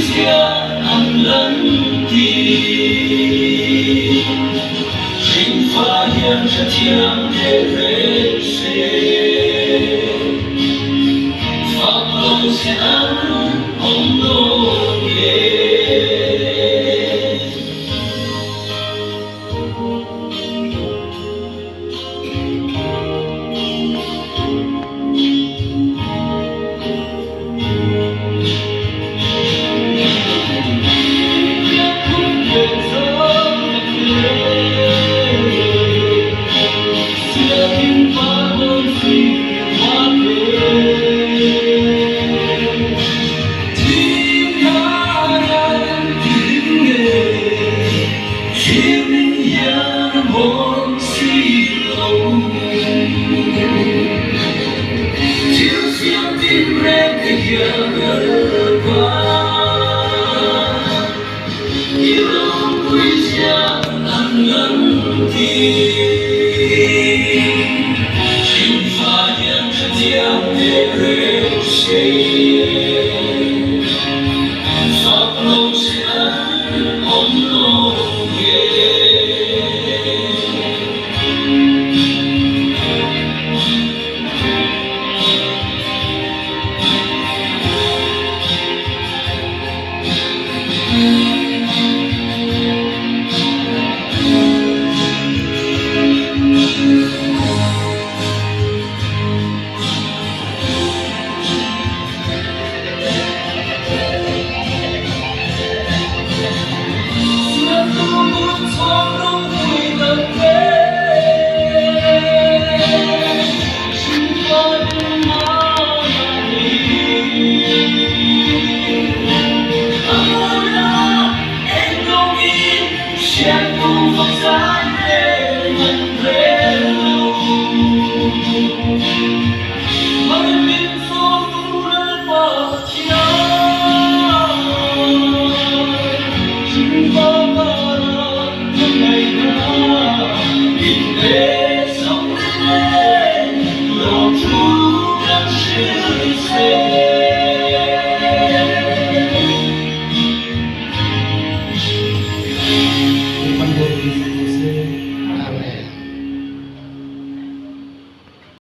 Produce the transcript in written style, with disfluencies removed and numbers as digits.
下安冷地，心发扬着强烈热血，放落下红落叶。心发扬着强烈热血，放落下红落叶。Hãy subscribe cho kênh Ghiền Mì Gõ để không bỏ lỡ những video hấp dẫn.